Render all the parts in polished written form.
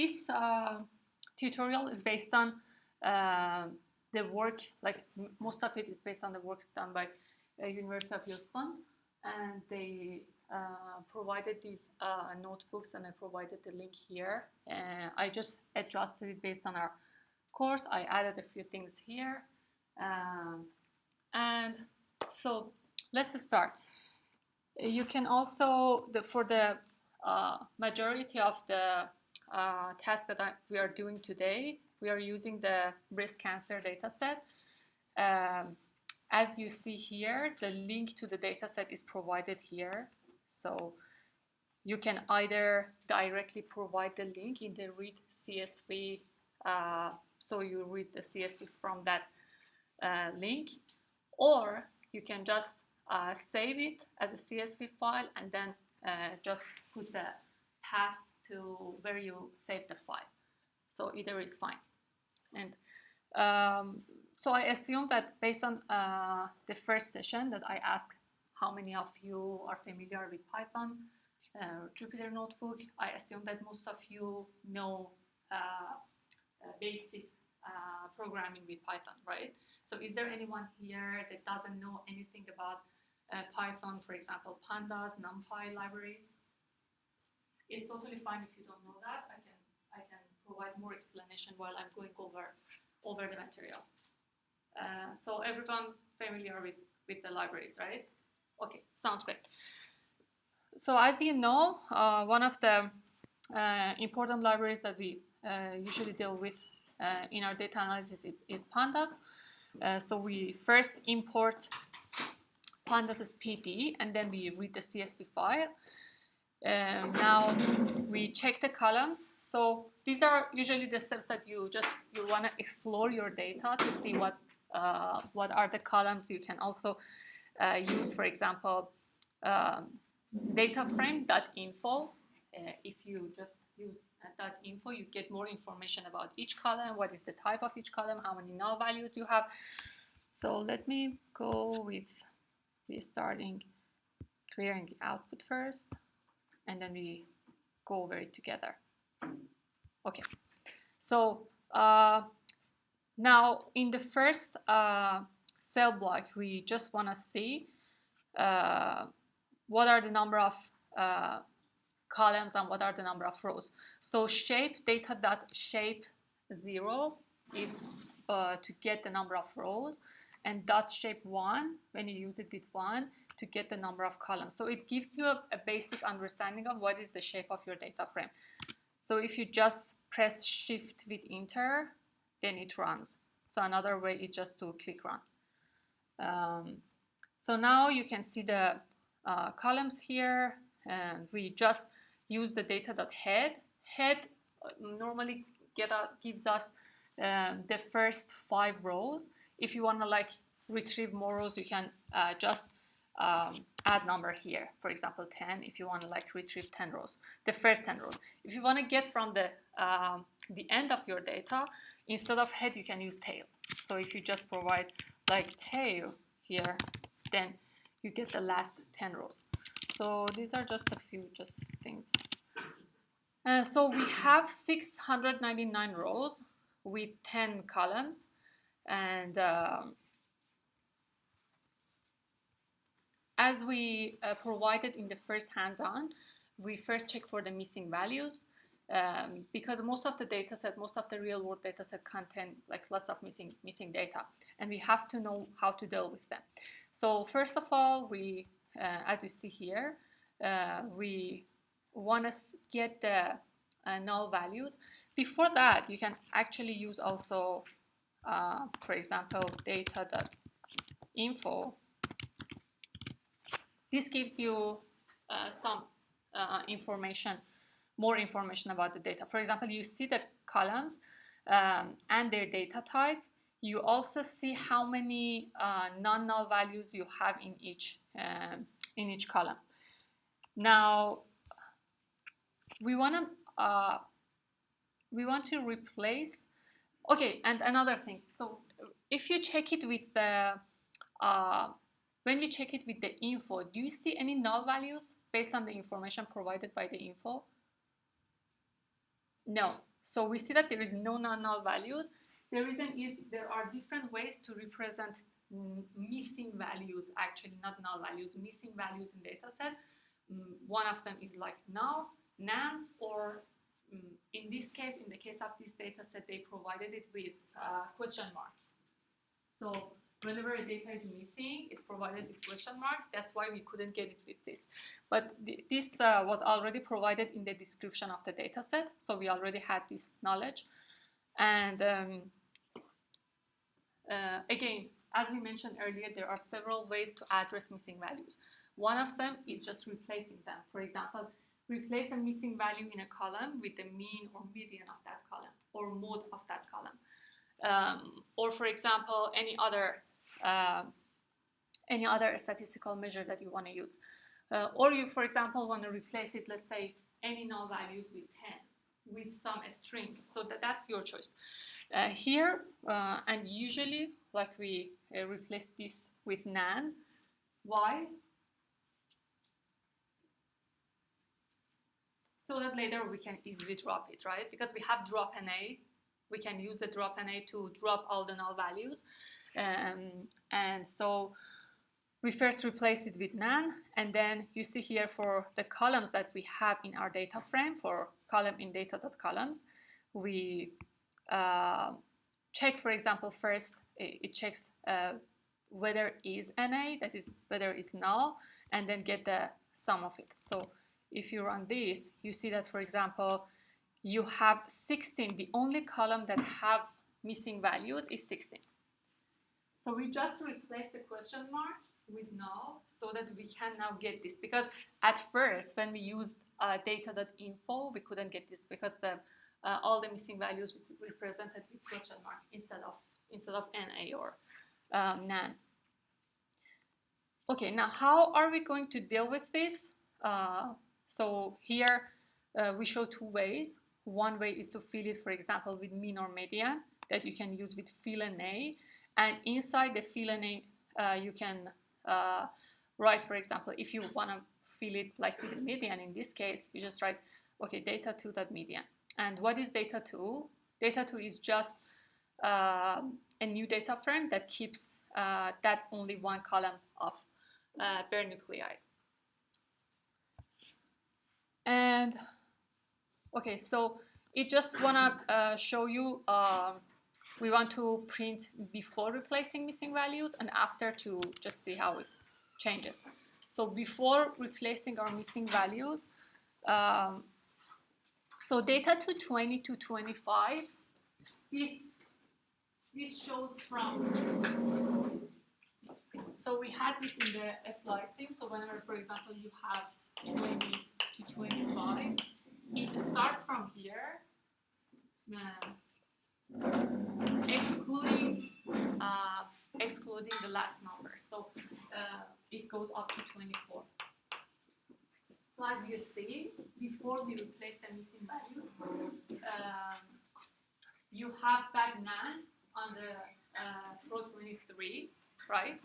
this tutorial is based on the work, like most of it is based on the work done by University of Houston, and they provided these notebooks, and I provided the link here. I just adjusted it based on our course. I added a few things here, and so let's start. You can also, for the majority of the tasks that we are doing today, we are using the breast cancer dataset. As you see here, the link to the dataset is provided here. So you can either directly provide the link in the read CSV, so you read the CSV from that link, or you can just save it as a CSV file and then just put the path to where you save the file. So either is fine. And so I assume that based on the first session that I asked how many of you are familiar with Python, Jupyter Notebook, I assume that most of you know basic programming with Python, right? So is there anyone here that doesn't know anything about Python, for example, pandas, NumPy libraries? It's totally fine if you don't know that. I can provide more explanation while I'm going over the material. So everyone familiar with the libraries, right? Okay, sounds great. So as you know, one of the important libraries that we usually deal with in our data analysis is pandas. So we first import pandas as PD, and then we read the CSV file. Now we check the columns. So these are usually the steps that you want to explore your data to see what are the columns. You can also use, for example, data frame.info. If you just use .info, you get more information about each column, what is the type of each column, how many null values you have. So let me go with restarting, clearing the output first, and then we go over it together. Okay, so now in the first cell block, we just want to see what are the number of columns and what are the number of rows. So shape data.shape 0 is to get the number of rows, and .shape 1, when you use it with 1, to get the number of columns. So it gives you a basic understanding of what is the shape of your data frame. So if you just press Shift with Enter, then it runs. So another way is just to click Run. So now you can see the columns here, and we just use the data.head. Head normally gives us the first 5 rows. If you want to like retrieve more rows, you can just add number here. For example, 10. If you want to like retrieve 10 rows, the first 10 rows. If you want to get from the end of your data, instead of head, you can use tail. So if you just provide like tail here, then you get the last 10 rows. So these are just a few things. So we have 699 rows with 10 columns, and as we provided in the first hands-on, we first check for the missing values, because most of the dataset, most of the real-world dataset contain like lots of missing data, and we have to know how to deal with them. So first of all, we, as you see here, we want to get the null values. Before that, you can actually use also, for example, data.info. This gives you some information, more information about the data. For example, you see the columns and their data type. You also see how many non-null values you have in each column. Now we want to replace. Okay, and another thing. So if you check it with the when you check it with the info, do you see any null values based on the information provided by the info? No. So we see that there is no non-null values. The reason is there are different ways to represent missing values, actually not null values, missing values in data set. One of them is like null, nan, or in this case, in the case of this data set, they provided it with question mark. So whenever a data is missing, it's provided with question mark. That's why we couldn't get it with this. But this was already provided in the description of the data set. So we already had this knowledge. And again, as we mentioned earlier, there are several ways to address missing values. One of them is just replacing them. For example, replace a missing value in a column with the mean or median of that column or mode of that column. Or for example, any other statistical measure that you want to use. Or you, for example, want to replace it, let's say, any null values with 10 with some string. So that's your choice. Here, and usually, like we replace this with nan. Why? So that later we can easily drop it, right? Because we have drop NA. We can use the drop NA to drop all the null values. And so we first replace it with nan, and then you see here for the columns that we have in our data frame, for column in data.columns, we check, for example, first it checks whether is NA, that is whether it's null, and then get the sum of it. So if you run this, you see that, for example, you have 16. The only column that have missing values is 16. So we just replace the question mark with null so that we can now get this. Because at first, when we used data.info, we couldn't get this because all the missing values was represented with question mark instead of NA or nan. Okay, now how are we going to deal with this? So here we show two ways. One way is to fill it, for example, with mean or median that you can use with fill NA. And inside the fill NA, you can write, for example, if you want to fill it like with the median, in this case, you just write, okay, data2.median. And what is data2? Data2 is just a new data frame that keeps that only one column of bare nuclei. And okay, so it just wanna show you we want to print before replacing missing values and after to just see how it changes. So before replacing our missing values, so data to 20 to 25, this shows from, so we had this in the slicing, so whenever, for example, you have 20 to 25, it starts from here, excluding the last number. So it goes up to 24. So as you see, before we replace the missing value, you have that nan on the row 23, right?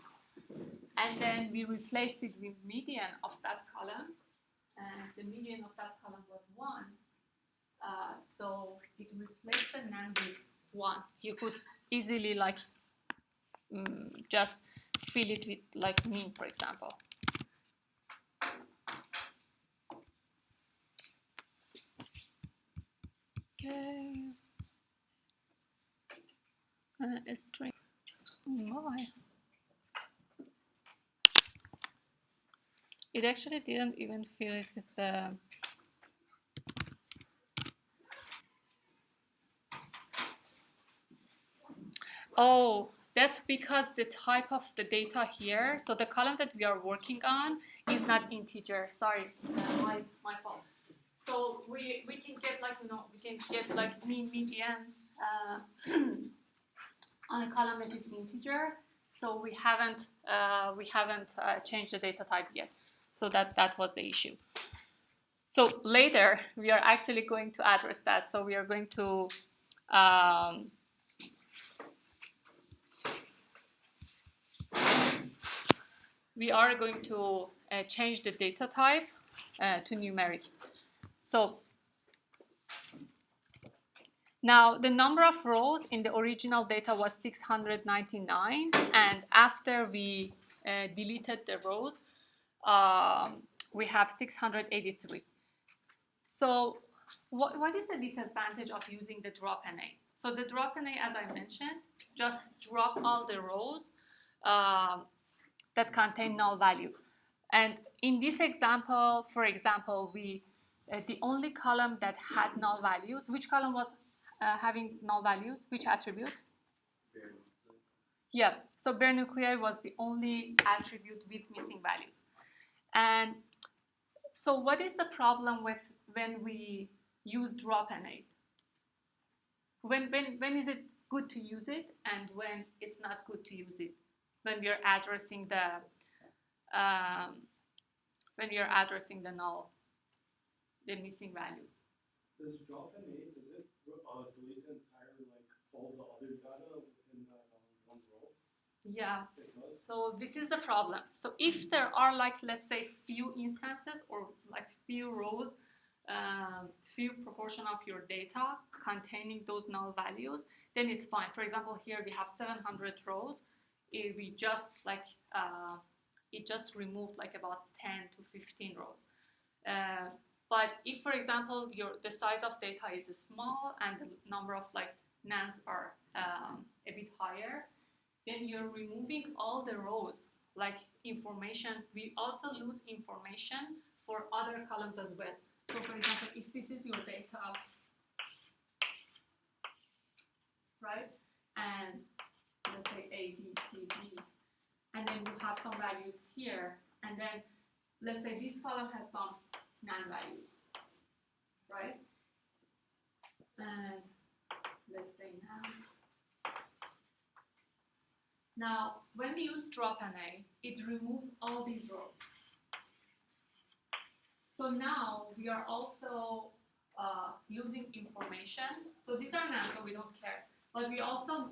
And then we replaced it with median of that column, and the median of that column was 1. So it replaced the nan with 1. You could easily like just fill it with like mean, for example. Okay. A string. Why? It actually didn't even fill it with the. Oh, that's because the type of the data here, so the column that we are working on is not integer. Sorry, my fault. So we can get like, you know, we can get like mean, median on a column that is integer. So we haven't changed the data type yet. So that was the issue. So later we are actually going to address that. So we are going to change the data type to numeric. So Now, the number of rows in the original data was 699, and after we deleted the rows, we have 683. So what is the disadvantage of using the drop NA? So the drop NA, as I mentioned, just drop all the rows that contain null values. And in this example, for example, we the only column that had null values, which column was having null values? Which attribute? Yeah, so bare nuclei was the only attribute with missing values. And so what is the problem with when we use drop NA? When is it good to use it and when it's not good to use it? When we are addressing the null, the missing values. Does drop NA, does it delete entirely, like all the other data within that one row? Yeah, so this is the problem. So if there are, like, let's say few instances or like few rows, few proportion of your data containing those null values, then it's fine. For example, here we have 700 rows. If we just like it just removed like about 10 to 15 rows. But if, for example, the size of data is small and the number of like nans are a bit higher, then you're removing all the rows, like information. We also lose information for other columns as well. So for example, if this is your data, right, and let's say A, B, C, D, and then you have some values here, and then let's say this column has some non-values, right? And let's say now when we use drop NA, it removes all these rows. So now we are also losing information. So these are none, so we don't care. But we also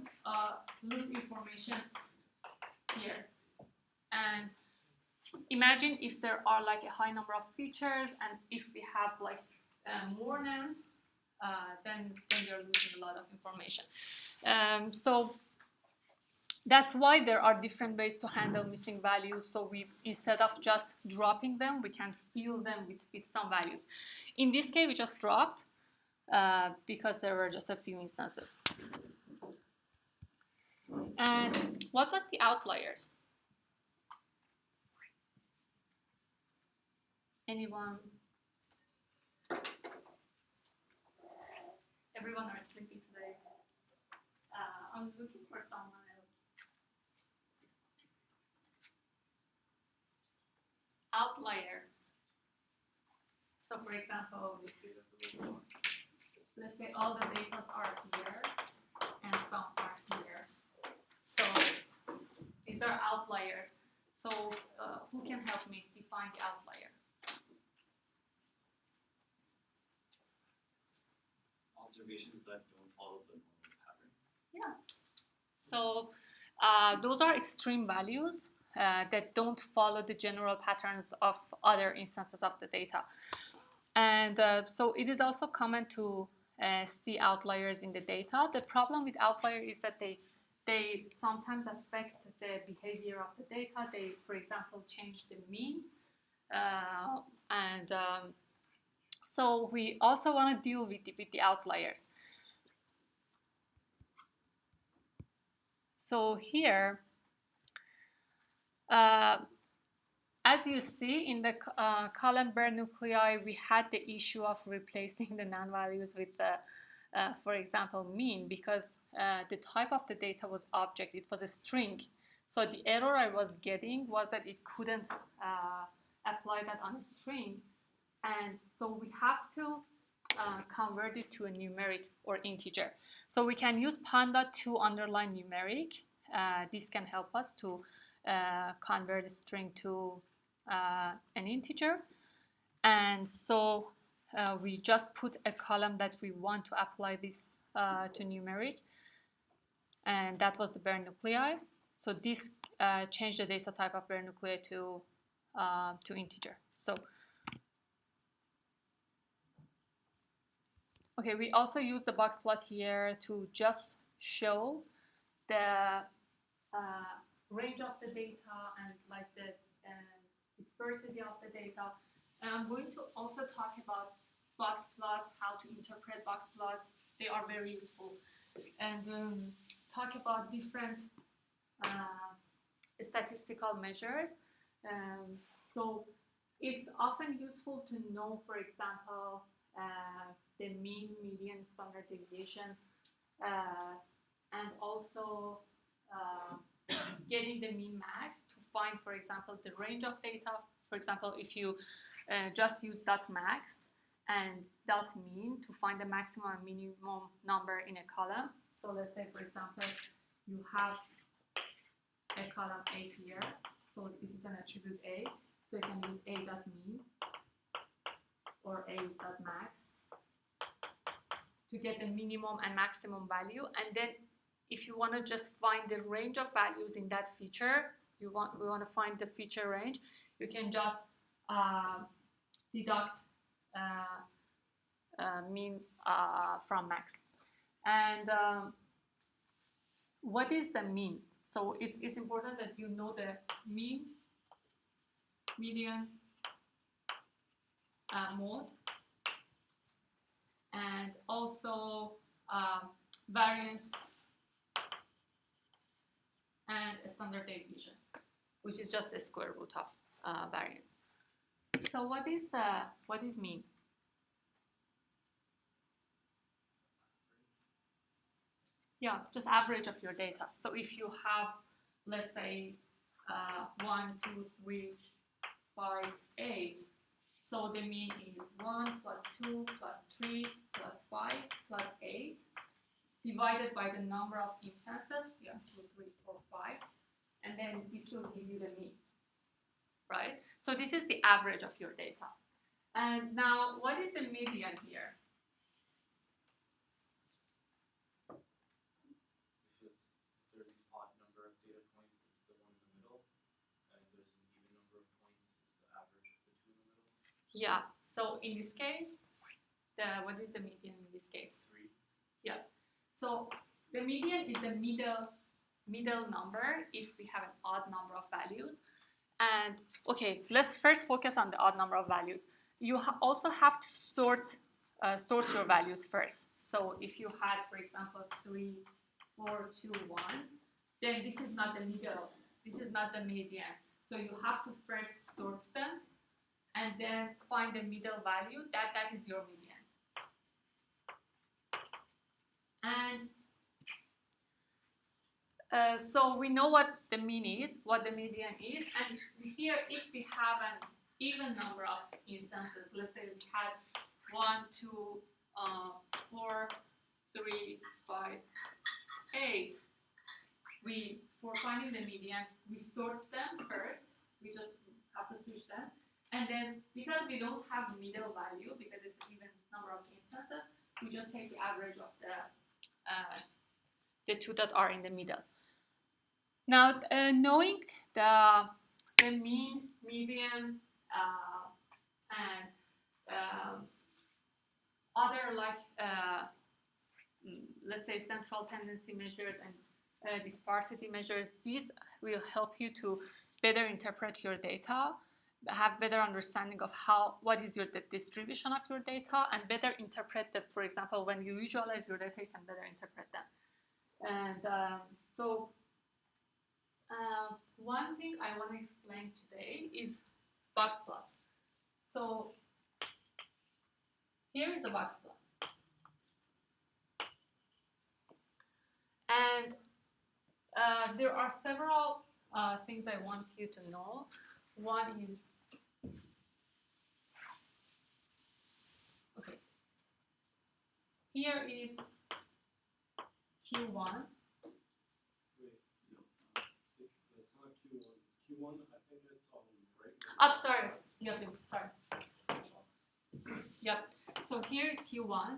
lose information here. And imagine if there are like a high number of features, and if we have like more nans, then you're losing a lot of information. So that's why there are different ways to handle missing values. So we, instead of just dropping them, we can fill them with some values. In this case, we just dropped because there were just a few instances. And what was the outliers? Anyone? Everyone are sleepy today. I'm looking for someone else. Outlier. So for example, let's say all the data are here and some are here. So these are outliers. So who can help me define the outlier? Observations that don't follow the normal pattern. Yeah. So those are extreme values that don't follow the general patterns of other instances of the data. And so it is also common to see outliers in the data. The problem with outlier is that they sometimes affect the behavior of the data. They, for example, change the mean. So we also want to deal with the outliers. So here, as you see in the column bare nuclei, we had the issue of replacing the non-values with the, for example, mean, because the type of the data was object. It was a string. So the error I was getting was that it couldn't apply that on a string. And so we have to convert it to a numeric or integer. So we can use panda to underline numeric. This can help us to convert a string to an integer. And so we just put a column that we want to apply this to numeric. And that was the bare nuclei. So this changed the data type of bare nuclei to integer. So Okay, we also use the box plot here to just show the range of the data and like the dispersity of the data. And I'm going to also talk about box plots, how to interpret box plots. They are very useful. And talk about different statistical measures. So it's often useful to know, for example, the mean, median, standard deviation, and also getting the min max to find, for example, the range of data. For example, if you just use dot max and dot mean to find the maximum and minimum number in a column. So let's say, for example, you have a column A here. So this is an attribute A. So you can use A dot mean or A dot max to get the minimum and maximum value. And then if you want to just find the range of values in that feature, we want to find the feature range, you can just deduct mean from max. And what is the mean? So it's important that you know the mean, median, mode, and also variance and a standard deviation, which is just the square root of variance. So what is mean? Yeah, just average of your data. So if you have, let's say, 1, 2, 3, 5, 8, so the mean is 1 plus 2 plus 3 plus 5 plus 8 divided by the number of instances, 2, 3, 4, 5, and then this will give you the mean, right? So this is the average of your data. And now, what is the median here? If there's an odd number of data points, it's the one in the middle, and if there's an even number of points, it's the average of the two in the middle. Yeah, so in this case, what is the median in this case? 3. Yeah. So the median is the middle number if we have an odd number of values. And okay, let's first focus on the odd number of values. You also have to sort your values first. So if you had, for example, 3, 4, 2, 1, then this is not the middle. This is not the median. So you have to first sort them and then find the middle value. That is your median. And so we know what the mean is, what the median is, and here if we have an even number of instances, let's say we had 1, 2, 4, 3, 5, 8, for finding the median, we sort them first, we just have to switch them, and then because we don't have middle value, because it's an even number of instances, we just take the average of the two that are in the middle. Now, knowing the mean, median, and other like, let's say, central tendency measures and dispersity measures, these will help you to better interpret your data, have better understanding of what is the distribution of your data, and better interpret that. For example, when you visualize your data, you can better interpret them. And so one thing I want to explain today is box plots. So here is a box plot. And there are several things I want you to know. One is, okay, here is Q1. Wait, no, that's not Q1. Q1, I think it's on right. Oh, sorry. Yep, sorry. Yep. So here is Q1.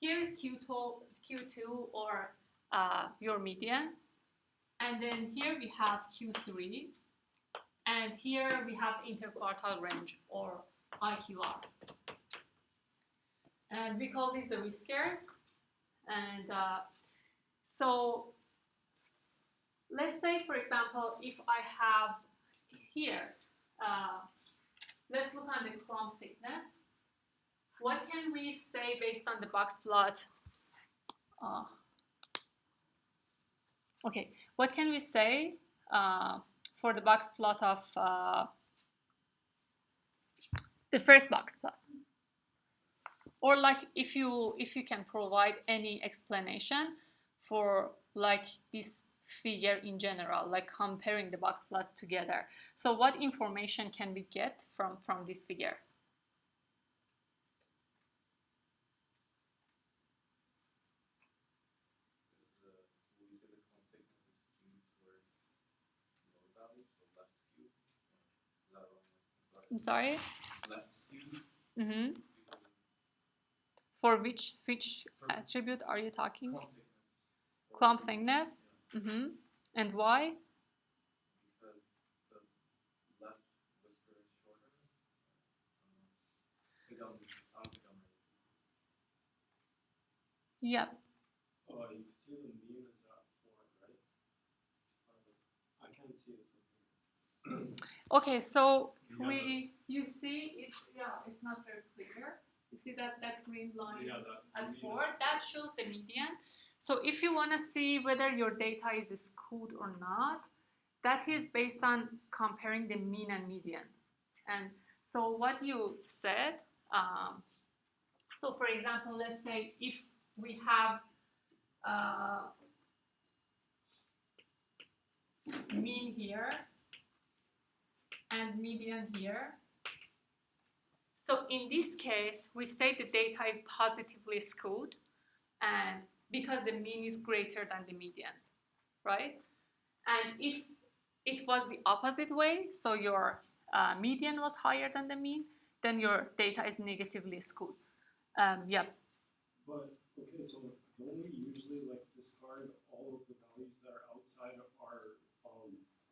Here is Q2 or your median. And then here we have Q3. And here we have interquartile range or IQR. And we call these the whiskers. And so let's say, for example, if I have here, let's look on the clump thickness. What can we say based on the box plot? Okay, what can we say for the box plot of the first box plot? Or like if you can provide any explanation for like this figure in general, like comparing the box plots together. So what information can we get from this figure? We say the clump thickness is skewed towards lower value, so left skewed. Is that wrong? I'm sorry? Left skewed. Mm-hmm. For which attribute are you talking? Clump thickness. Clump thickness? Yeah. Mm-hmm. And why? Because the left whisker is shorter. I don't think I'm right. Yep. Oh, you can see the mean is at 4, right? I can't see it from here. Okay, so Yeah. you see it, yeah, it's not very clear. You see that green line Yeah, at mean 4, that shows the median. So if you want to see whether your data is skewed or not, that is based on comparing the mean and median. And so what you said, so for example, let's say if we have mean here and median here. So in this case, we say the data is positively skewed, and because the mean is greater than the median, right? And if it was the opposite way, so your median was higher than the mean, then your data is negatively skewed. Yeah. But, okay, so don't we usually like discard all of the values that are outside of our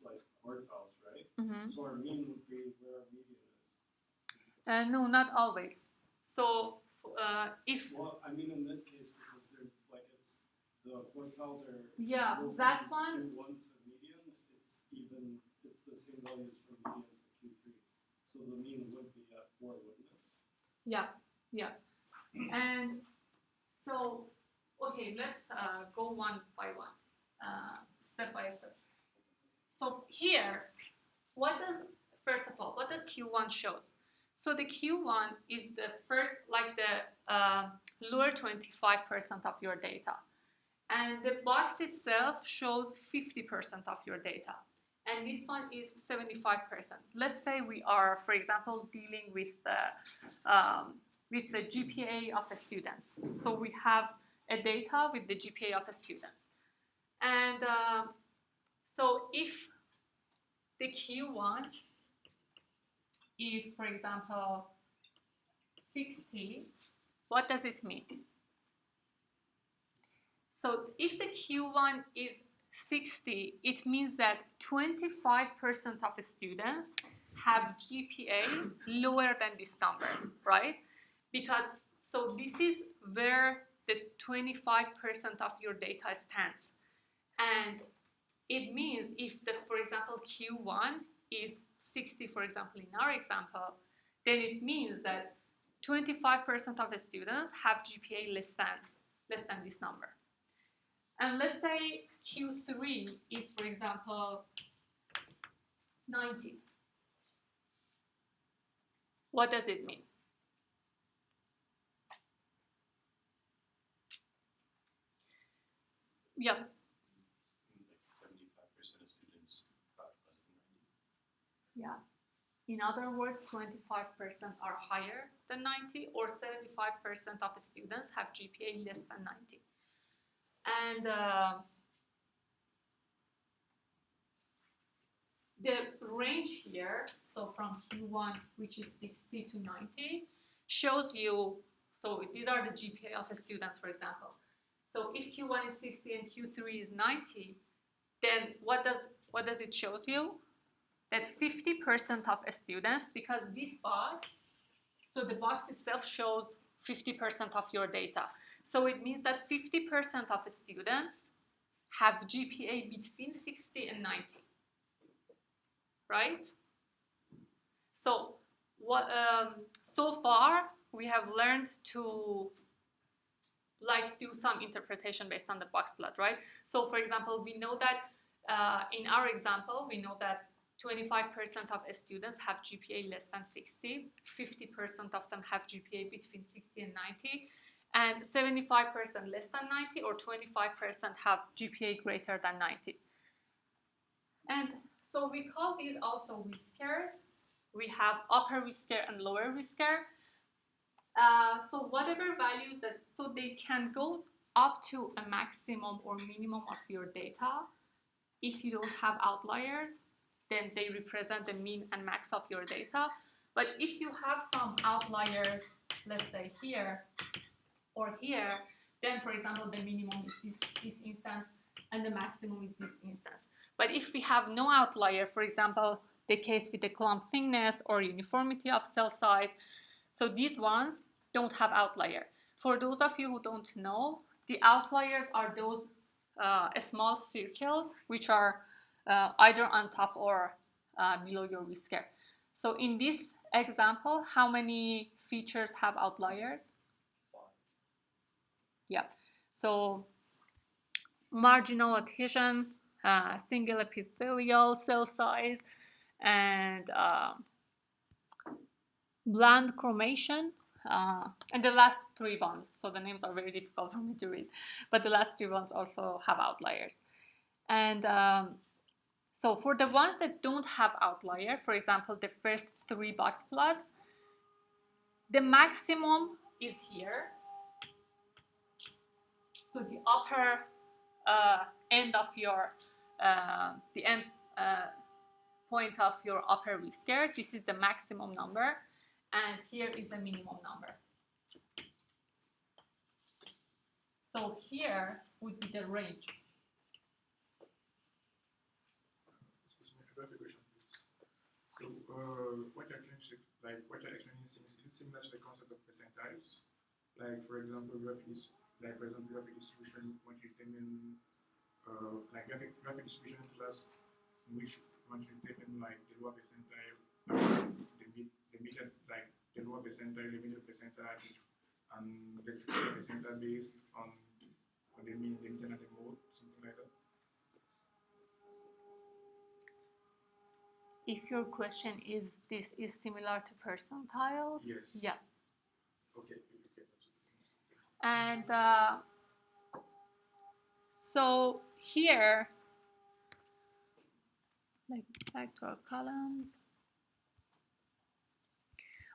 like quartiles, right? Mm-hmm. So our mean would be where our median is. No, not always. So if... Well, I mean in this case, because there's like it's, the quartiles are... Yeah, from that one... Q1 to median, it's the same values from median to Q3. So the mean would be at 4, wouldn't it? Yeah, yeah. And so, okay, let's go one by one, step by step. So here, first of all, what does Q1 shows? So the Q1 is the first, like the lower 25% of your data. And the box itself shows 50% of your data. And this one is 75%. Let's say we are, for example, dealing with the GPA of the students. So we have a data with the GPA of the students. And so if the Q1 is, for example, 60, what does it mean? So if the Q1 is 60, it means that 25% of the students have GPA lower than this number, right? Because, so this is where the 25% of your data stands. And it means if the, for example, Q1 is 60, for example, in our example, then it means that 25% of the students have GPA less than this number. And let's say Q3 is, for example, 90. What does it mean? Yep. Like 75% of students got less than 90. Yeah. In other words, 25% are higher than 90, or 75% of the students have GPA less than 90. And the range here, so from Q1, which is 60 to 90, shows you, so these are the GPA of the students, for example. So if Q1 is 60 and Q3 is 90, then what does it shows you? That 50% of students, because this box, so the box itself shows 50% of your data. So it means that 50% of students have GPA between 60 and 90, right? So what so far we have learned to like do some interpretation based on the box plot, right? So for example, we know that in our example, we know that 25% of students have GPA less than 60, 50% of them have GPA between 60 and 90, and 75% less than 90 or 25% have GPA greater than 90. And so we call these also whiskers. We have upper whisker and lower whisker. So whatever values that, so they can go up to a maximum or minimum of your data. If you don't have outliers, then they represent the mean and max of your data. But if you have some outliers, let's say here or here, then for example, the minimum is this instance and the maximum is this instance. But if we have no outlier, for example, the case with the clump thickness or uniformity of cell size, so these ones don't have outlier. For those of you who don't know, the outliers are those small circles which are either on top or below your whisker. So in this example, how many features have outliers? 5. Yeah. So marginal adhesion, single epithelial cell size, and bland chromation, and the last 3 ones. So the names are very difficult for me to read, but the last 3 ones also have outliers. And so for the ones that don't have outlier, for example, the first 3 box plots, the maximum is here. So the upper end of your, the end point of your upper whisker, this is the maximum number, and here is the minimum number. So here would be the range. Excuse me, I have a question, please. So, what you're explaining seems, is it similar to the concept of percentiles? Like, for example, graphic distribution, when you determine, like graphic distribution in class, in which when you determine like the lower percentile, the median, like the lower percentile, the middle percentile, and the percentile based on the mean, the median, and the mode, something like that. If your question is this is similar to percentiles, Yes. yeah. Okay. And so here, like back to our columns.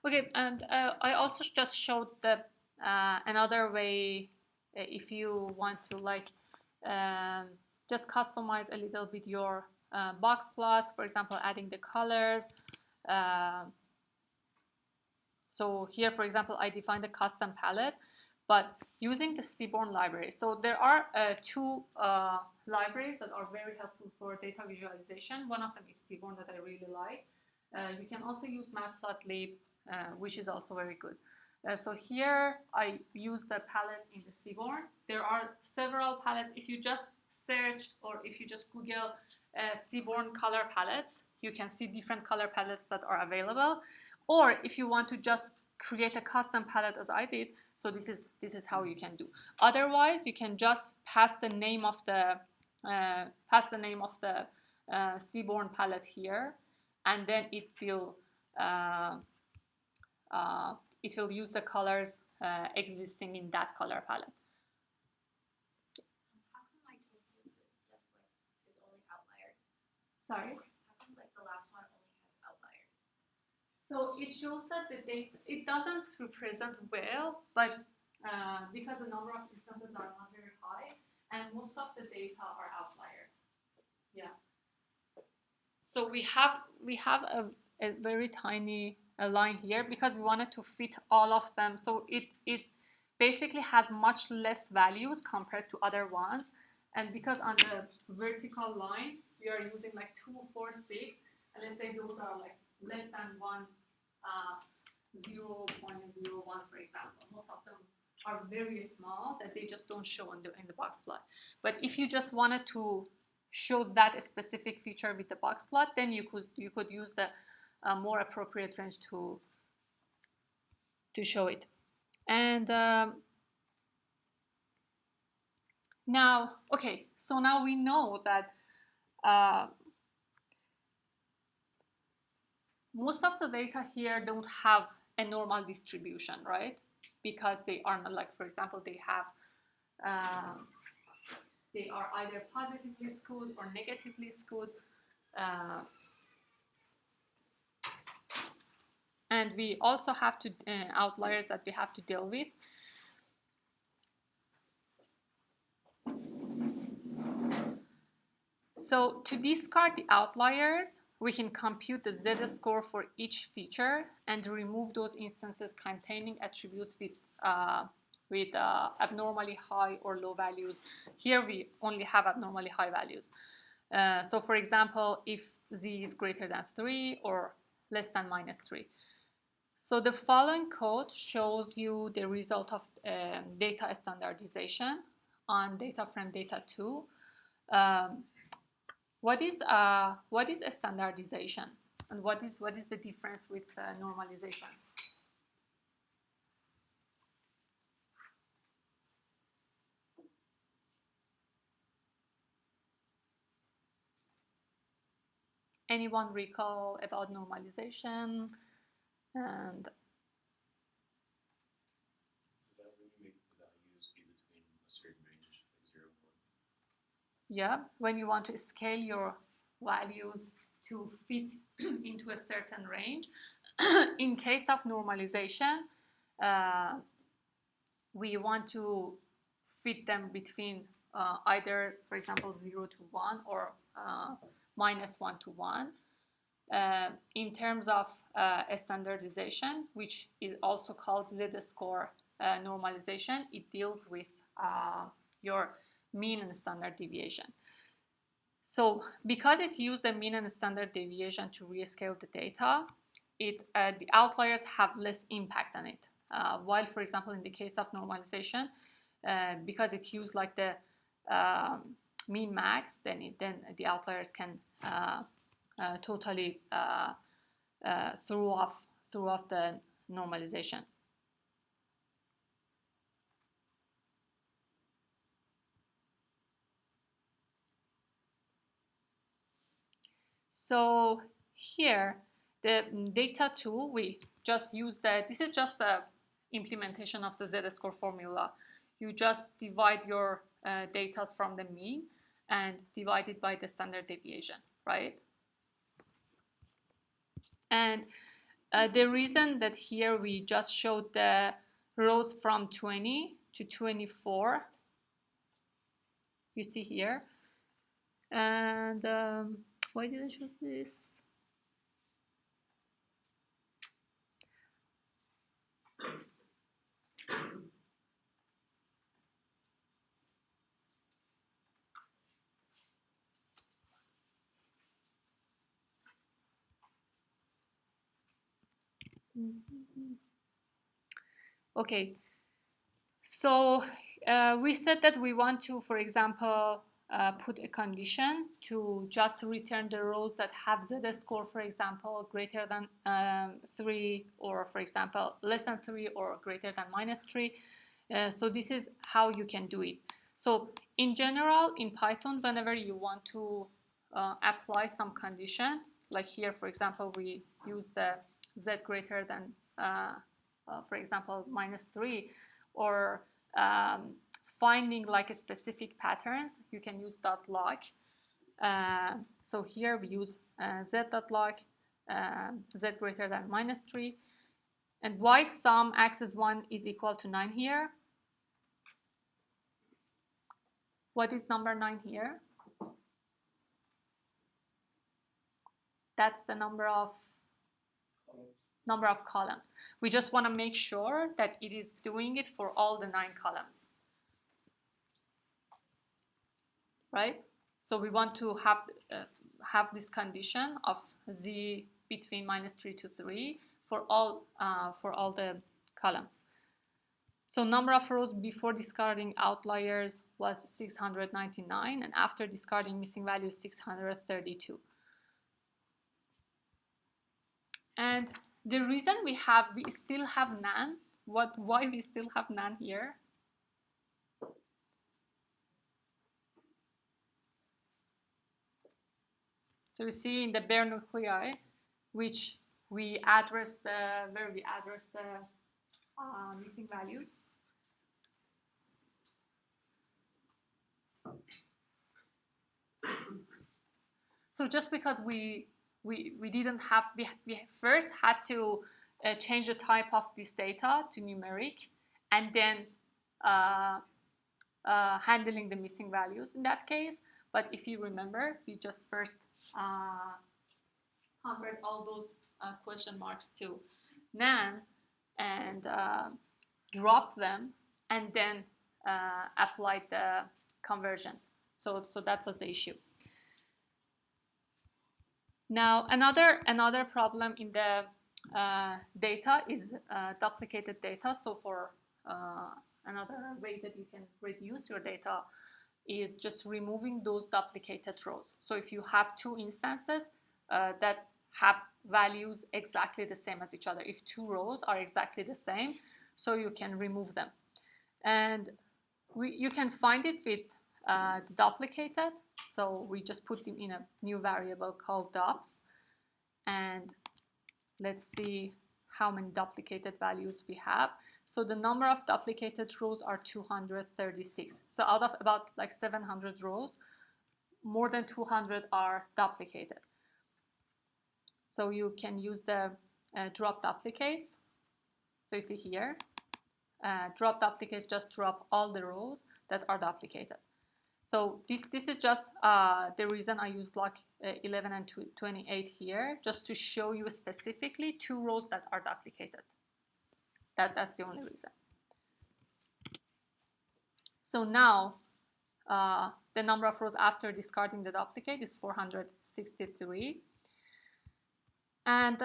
Okay, and I also just showed the another way if you want to like just customize a little bit your box plots, for example, adding the colors. So here, for example, I defined a custom palette, but using the Seaborn library. So there are 2 libraries that are very helpful for data visualization. One of them is Seaborn that I really like. You can also use Matplotlib, which is also very good. So here I use the palette in the Seaborn. There are several palettes. If you just search or if you just Google Seaborn color palettes, you can see different color palettes that are available. Or if you want to just create a custom palette as I did, so this is how you can do. Otherwise, you can just pass the name of the Seaborn palette here, and then it will use the colors existing in that color palette. How come my case is just like is only outliers? Sorry. How come like the last one only has outliers? So it shows that the data, it doesn't represent well, but because the number of instances are not very high, and most of the data are outliers. Yeah. So we have a very tiny line here because we wanted to fit all of them. So it basically has much less values compared to other ones. And because on the vertical line, we are using like 2, 4, 6, and let's say those are like less than 1 0.01, for example. Most of them are very small that they just don't show in the box plot. But if you just wanted to show that specific feature with the box plot, then you could use the more appropriate range to show it. And now, okay, so now we know that most of the data here don't have a normal distribution, right? Because they are not, like, for example, they are either positively skewed or negatively skewed. And we also have to outliers that we have to deal with. So to discard the outliers, we can compute the z-score for each feature and remove those instances containing attributes with abnormally high or low values. Here we only have abnormally high values. So for example, if z is greater than 3 or less than -3. So the following code shows you the result of data standardization on data frame data 2. What is a standardization, and what is the difference with normalization? Anyone recall about normalization? And Is that when you make the values be between a certain range, like 0 and 1? yeah, when you want to scale your values to fit into a certain range. In case of normalization, we want to fit them between either, for example, 0 to 1 or -1 to 1. In terms of a standardization, which is also called z-score normalization, it deals with your mean and standard deviation. So because it used the mean and standard deviation to rescale the data, the outliers have less impact on it. While, for example, in the case of normalization, because it used like the mean max, then the outliers can totally throw off the normalization. So here, the data tool, we just use this is just the implementation of the z-score formula. You just divide your data from the mean and divide it by the standard deviation, right? And the reason that here we just showed the rows from 20 to 24, you see here. And why did I choose this? Okay, so we said that we want to, for example, put a condition to just return the rows that have z-score, for example, greater than 3, or for example, less than 3 or greater than -3. So this is how you can do it. So in general, in Python, whenever you want to apply some condition, like here, for example, we use the z greater than, for example, -3, or finding like a specific patterns, you can use .log. So here we use z.log, z greater than -3. And why sum axis 1 is equal to 9 here? What is number 9 here? That's the number of columns. We just want to make sure that it is doing it for all the 9 columns, right? So we want to have this condition of z between -3 to 3 for all the columns. So number of rows before discarding outliers was 699, and after discarding missing values 632. And the reason we still have none, why we still have none here? So we see in the bare nuclei, which we address the missing values. So just because we didn't have, we first had to change the type of this data to numeric, and then handling the missing values in that case. But if you remember, we just first convert all those question marks to none and dropped them, and then applied the conversion. So that was the issue. Now another problem in the data is duplicated data. So for another way that you can reduce your data is just removing those duplicated rows. So if you have two instances that have values exactly the same as each other, if two rows are exactly the same, so you can remove them. And you can find it with the duplicated. So we just put them in a new variable called dups. And let's see how many duplicated values we have. So the number of duplicated rows are 236. So out of about like 700 rows, more than 200 are duplicated. So you can use the drop duplicates. So you see here, drop duplicates just drop all the rows that are duplicated. So this is just the reason I used like 11 and 28 here, just to show you specifically two rows that are duplicated. That's the only reason. So now the number of rows after discarding the duplicate is 463. And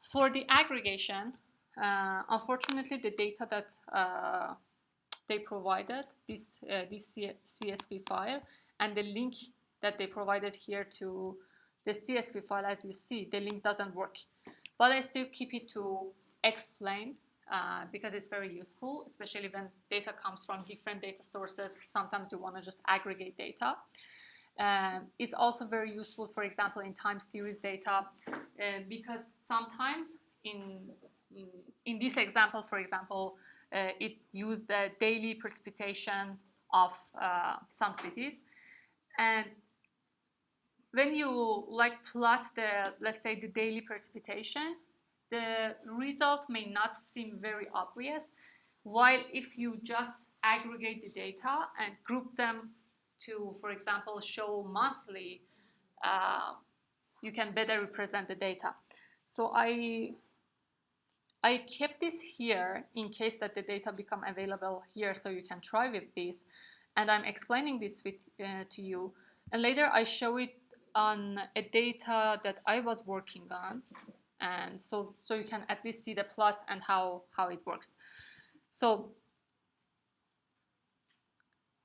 for the aggregation, unfortunately, the data that they provided, this CSV file, and the link that they provided here to the CSV file, as you see, the link doesn't work. But I still keep it to explain because it's very useful, especially when data comes from different data sources. Sometimes you want to just aggregate data. It's also very useful, for example, in time series data, because sometimes in this example, for example, it used the daily precipitation of some cities. And when you like plot the, let's say, the daily precipitation, the result may not seem very obvious, while if you just aggregate the data and group them to, for example, show monthly, you can better represent the data. So I kept this here in case that the data become available here, so you can try with this. And I'm explaining this to you. And later I show it on a data that I was working on. And so you can at least see the plot and how it works. So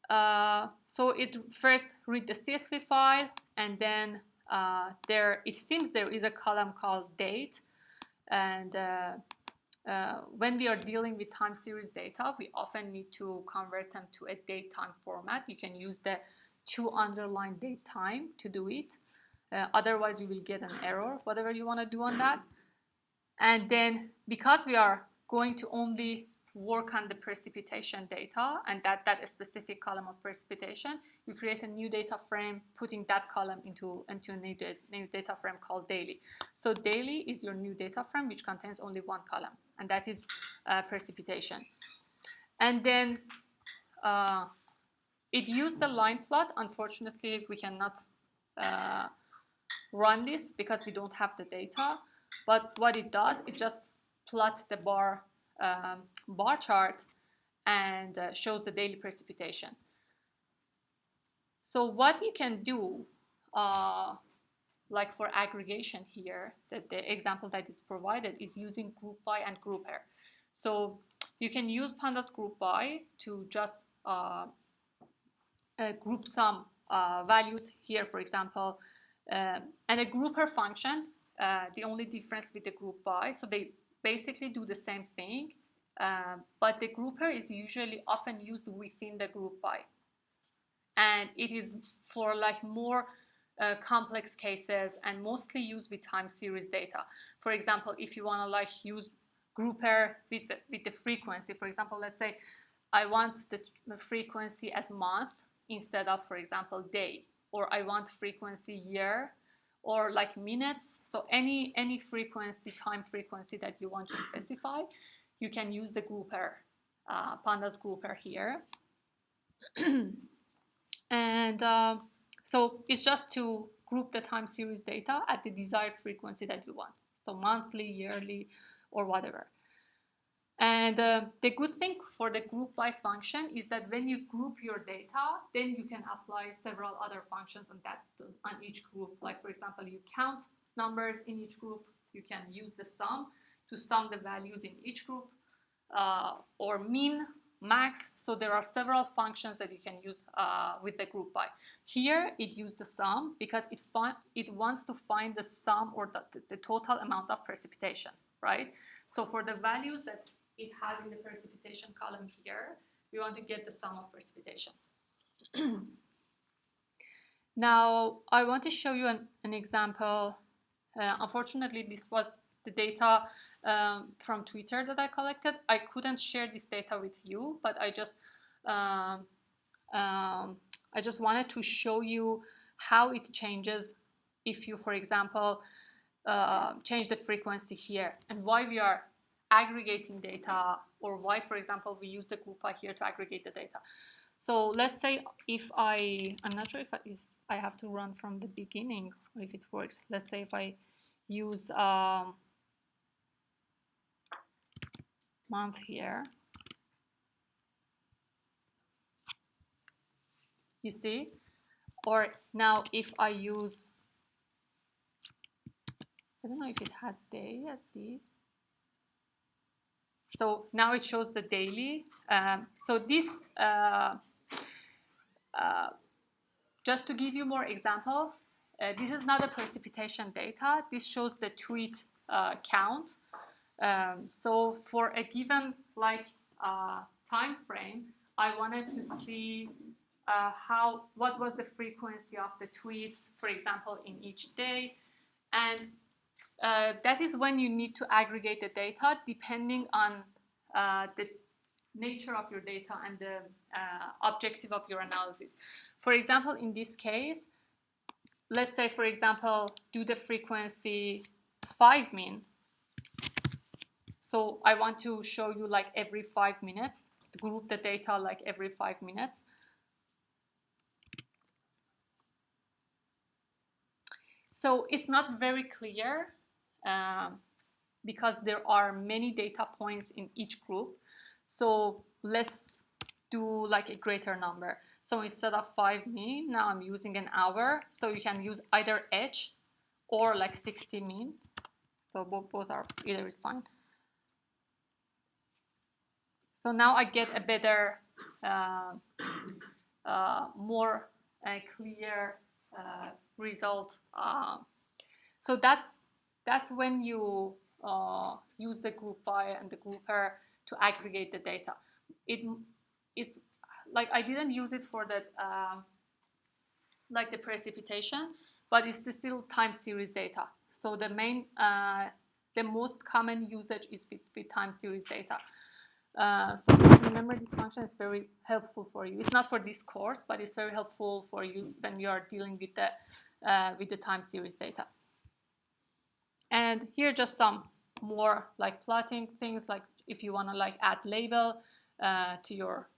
it first read the CSV file, and then it seems there is a column called date. And when we are dealing with time series data, we often need to convert them to a date time format. You can use the _date time to do it. Otherwise, you will get an error, whatever you want to do on that. And then because we are going to only work on the precipitation data and that specific column of precipitation, you create a new data frame, putting that column into a new data frame called daily. So daily is your new data frame, which contains only one column, and that is precipitation. And then it used the line plot. Unfortunately, we cannot run this because we don't have the data. But what it does, it just plots the bar chart and shows the daily precipitation. So what you can do like for aggregation here, that the example that is provided is using group by and grouper. So you can use pandas group by to just group some values here, for example, and a grouper function, the only difference with the group by, so they basically do the same thing, but the grouper is usually often used within the group by. And it is for like more complex cases and mostly used with time series data. For example, if you want to like use grouper with the frequency, for example, let's say I want the frequency as month instead of, for example, day, or I want frequency year, or like minutes. So any frequency, time frequency that you want to specify, you can use the grouper, pandas grouper here. And so it's just to group the time series data at the desired frequency that you want. So monthly, yearly, or whatever. And the good thing for the group by function is that when you group your data, then you can apply several other functions on each group. Like, for example, you count numbers in each group. You can use the sum to sum the values in each group, or min, max. So there are several functions that you can use with the group by. Here it used the sum because it wants to find the sum or the total amount of precipitation, right? So for the values that it has in the precipitation column here, we want to get the sum of precipitation. Now I want to show you an example. Unfortunately, this was the data from Twitter that I collected. I couldn't share this data with you, but I just wanted to show you how it changes if you, for example, change the frequency here, and why we are aggregating data, or why, for example, we use the group by here to aggregate the data. So let's say if I'm not sure if I have to run from the beginning or if it works. Let's say if I use month here, you see, or now if I use, I don't know if it has day as the, so now it shows the daily. So this, just to give you more example, this is not a precipitation data. This shows the tweet count. So for a given like time frame, I wanted to see what was the frequency of the tweets, for example, in each day, and that is when you need to aggregate the data depending on the nature of your data and the objective of your analysis. For example, in this case, let's say, for example, do the frequency 5 min. So I want to show you like every 5 minutes, group the data like every 5 minutes. So it's not very clear because there are many data points in each group. So let's do like a greater number. So instead of 5 min, now I'm using an hour. So you can use either h or like 60 min. So both are, either is fine. So now I get a better, more clear result. So that's when you use the group by and the grouper to aggregate the data. It is like I didn't use it for the like the precipitation, but it's still time series data. So the main, the most common usage is with time series data. So remember, this function is very helpful for you. It's not for this course, but it's very helpful for you when you are dealing with the time series data. And here just some more like plotting things, like if you want to like add label to your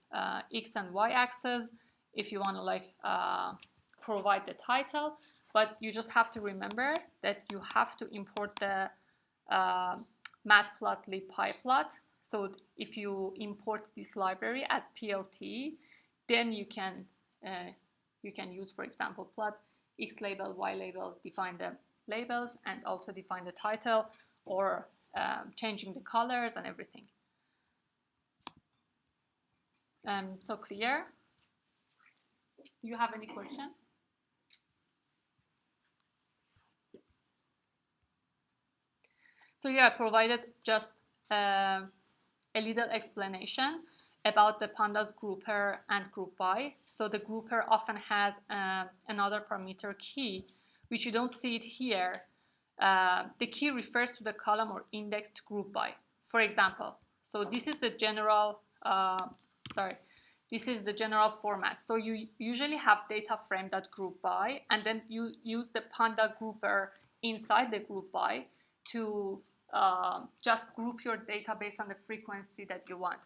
X and Y axis, if you want to like provide the title, but you just have to remember that you have to import the matplotlib pyplot. So if you import this library as PLT, then you can use, for example, plot X label, Y label, define the labels, and also define the title, or changing the colors and everything. So clear? Do you have any question? So here I provided just a little explanation about the pandas grouper and group by. So the grouper often has another parameter key, which you don't see it here. The key refers to the column or index to group by. For example, so this is the general, this is the general format. So you usually have data frame.group by, and then you use the panda grouper inside the group by to just group your data based on the frequency that you want.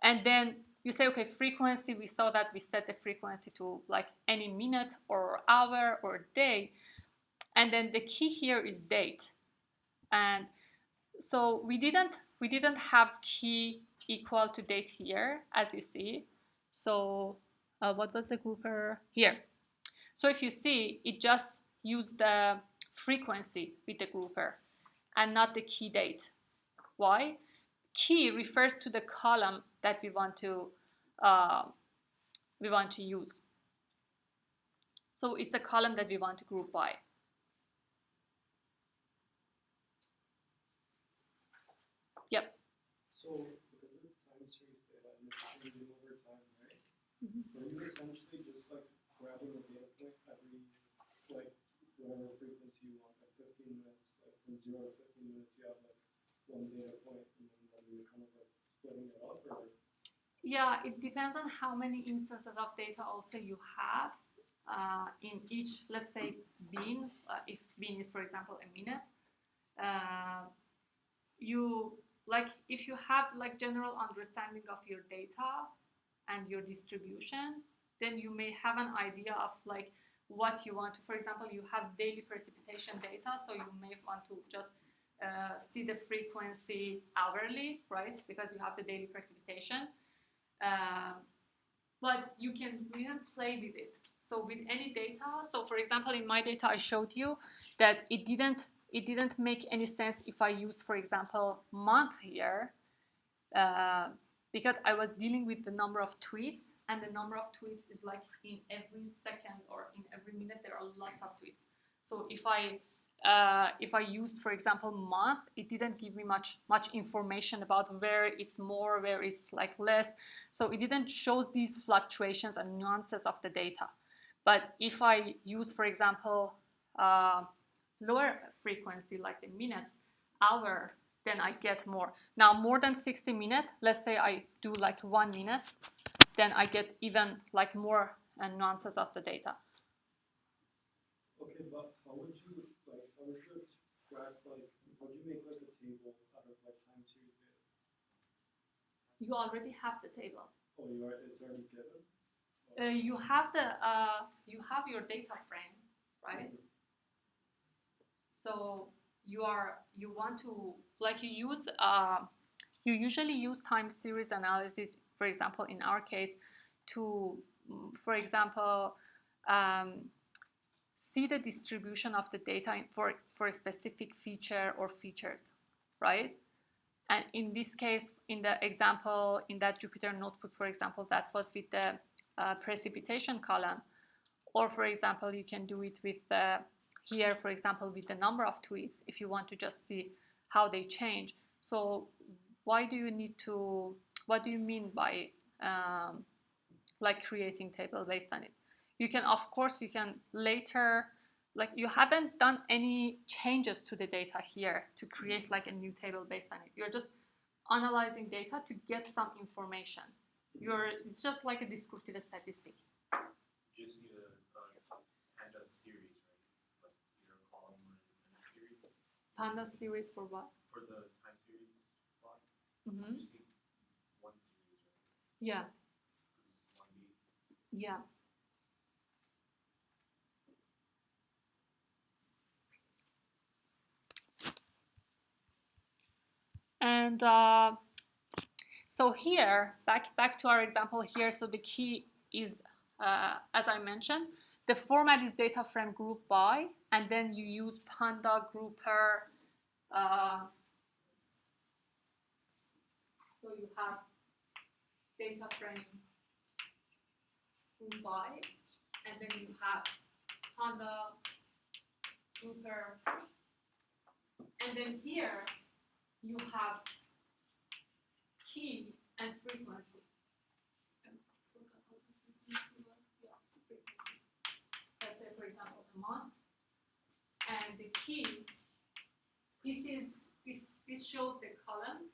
And then you say, okay, frequency, we saw that we set the frequency to like any minute or hour or day. And then the key here is date. And so we didn't have key equal to date here, as you see. So what was the grouper here? So if you see, it just used the frequency with the grouper and not the key date. Why? Key refers to the column that we want to use. So it's the column that we want to group by. Yep. So because it's time series data and it's changing over time, right? Mm-hmm. Are you essentially just like grabbing a data point every like whatever frequency you want, like 15 minutes, like from 0 to 15 minutes, you have like one data point, and then you're kind of like splitting it up, or? Yeah, it depends on how many instances of data also you have in each, let's say, bean. If bean is, for example, a minute, if you have like general understanding of your data and your distribution, then you may have an idea of like what you want to. For example, you have daily precipitation data, so you may want to just see the frequency hourly, right? Because you have the daily precipitation. But you can play with it. So with any data, so for example, in my data, I showed you that it didn't make any sense if I used, for example, month here, because I was dealing with the number of tweets, and the number of tweets is like in every second or in every minute, there are lots of tweets. So if I used, for example, month, it didn't give me much information about where it's more, where it's like less. So it didn't show these fluctuations and nuances of the data. But if I use, for example, lower frequency, like the minutes, hour, then I get more. Now, more than 60 minutes, let's say I do like 1 minute, then I get even like more nuances of the data. Okay, but how would you extract, like, how would you make like a table out of like time series data? You already have the table. Oh, it's already given? You have your data frame, right? Mm-hmm. So you want to, like, you usually use time series analysis, for example, in our case, to, for example, see the distribution of the data for a specific feature or features, right? And in this case, in the example, in that Jupyter notebook, for example, that was with the precipitation column. Or, for example, you can do it with here, for example, with the number of tweets, if you want to just see how they change. So what do you mean by like creating table based on it? You can, of course, later, like, you haven't done any changes to the data here to create like a new table based on it. You're just analyzing data to get some information. It's just like a descriptive statistic. You just need a panda series, right? Like either a column or a series. Panda series for what? For the time series plot. Mm-hmm. You just need one series, right? Yeah. This is 1D. Yeah. And so here, back to our example here, so the key is, as I mentioned, the format is data frame group by, and then you use Panda grouper. So you have data frame group by, and then you have Panda grouper, and then here you have key and frequency. Let's say, for example, a month, and the key. This shows the column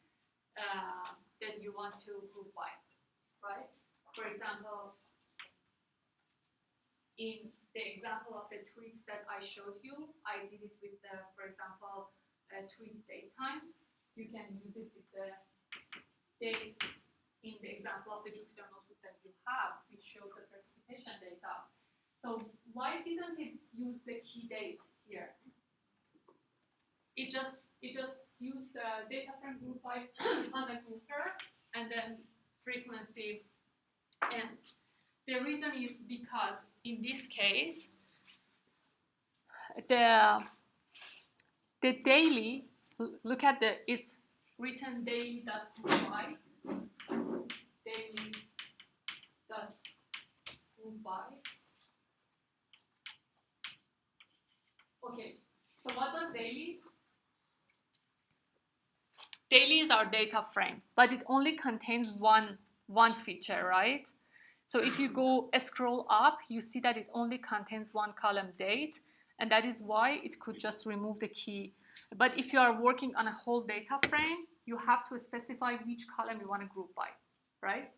that you want to group by, right? For example, in the example of the tweets that I showed you, I did it with the, for example, tweet date time. You can use it with the date in the example of the Jupyter notebook that you have, which shows the precipitation data. So why didn't it use the key date here? It just used the data frame group by Panda grouper and then frequency. And the reason is because in this case, the daily, look at it's written daily.groupby, daily.groupby. Okay, so what does daily? Daily is our data frame, but it only contains one feature, right? So if you go scroll up, you see that it only contains one column, date, and that is why it could just remove the key. But if you are working on a whole data frame, you have to specify which column you want to group by, right?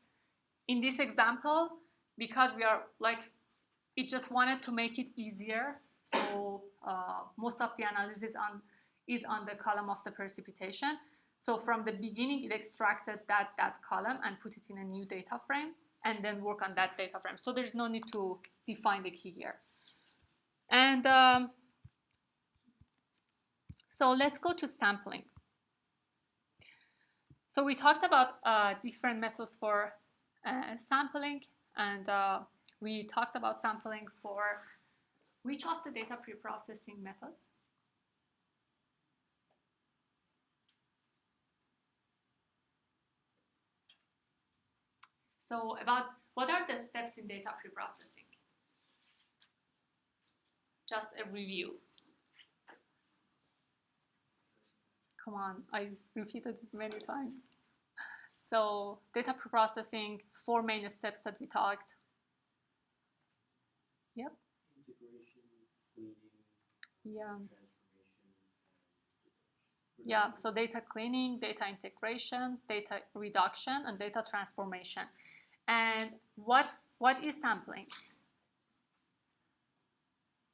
In this example, because we are it just wanted to make it easier, so most of the analysis is on the column of the precipitation. So from the beginning, it extracted that column and put it in a new data frame, and then work on that data frame. So there's no need to define the key here. And so let's go to sampling. So we talked about different methods for sampling, and we talked about sampling for which of the data preprocessing methods? So about what are the steps in data preprocessing? Just a review. Come on, I repeated it many times. So data preprocessing, 4 main steps that we talked. Yep. Integration, cleaning, Yeah. transformation, and Yeah, so data cleaning, data integration, data reduction, and data transformation. And what is sampling?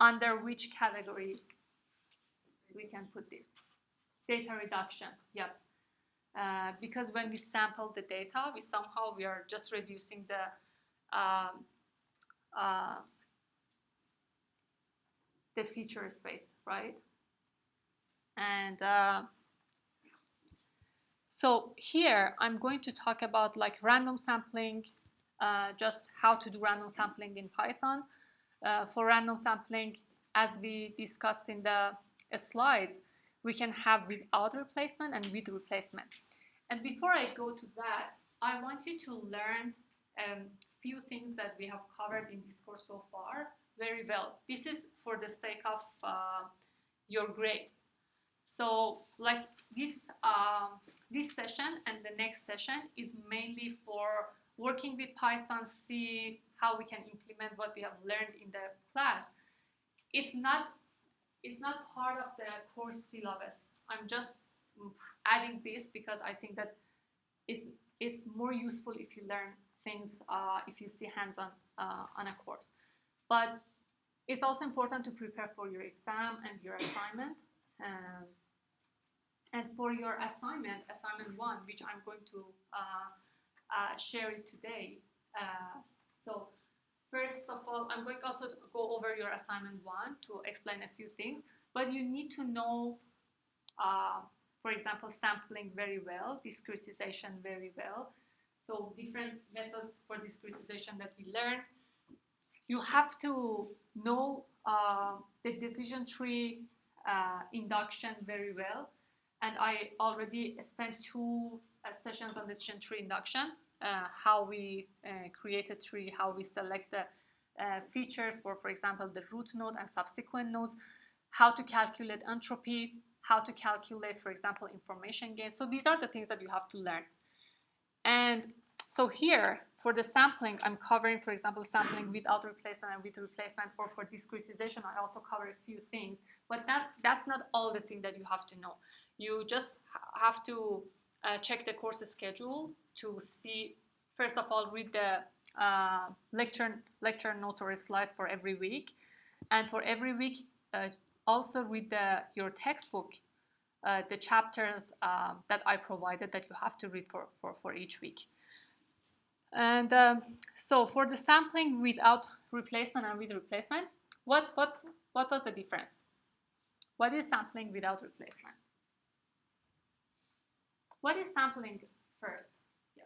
Under which category we can put it? Data reduction, yep. Because when we sample the data, we are just reducing the feature space, right? And so here I'm going to talk about random sampling, just how to do random sampling in Python. For random sampling, as we discussed in the slides, we can have without replacement and with replacement. And before I go to that, I want you to learn a few things that we have covered in this course so far very well. This is for the sake of your grade. So this session and the next session is mainly for working with Python, see how we can implement what we have learned in the class. It's not part of the course syllabus. I'm just adding this because I think that it's more useful if you learn things, if you see hands-on on a course. But it's also important to prepare for your exam and your assignment. And for your assignment 1, which I'm going to share it today. So first of all, I'm going also to go over your assignment 1 to explain a few things. But you need to know, for example, sampling very well, discretization very well. So different methods for discretization that we learned. you have to know the decision tree induction very well. And I already spent 2 sessions on decision tree induction, how we create a tree, how we select the features for example, the root node and subsequent nodes, how to calculate entropy, how to calculate, for example, information gain. So these are the things that you have to learn. And so here, for the sampling, I'm covering, for example, sampling without replacement and with replacement, or for discretization, I also cover a few things. But that's not all the thing that you have to know. You just have to check the course schedule to see, first of all, read the lecture notes or slides for every week. And for every week, also read your textbook, the chapters that I provided that you have to read for each week. And so for the sampling without replacement and with replacement, what was the difference? What is sampling without replacement? What is sampling first? Yeah.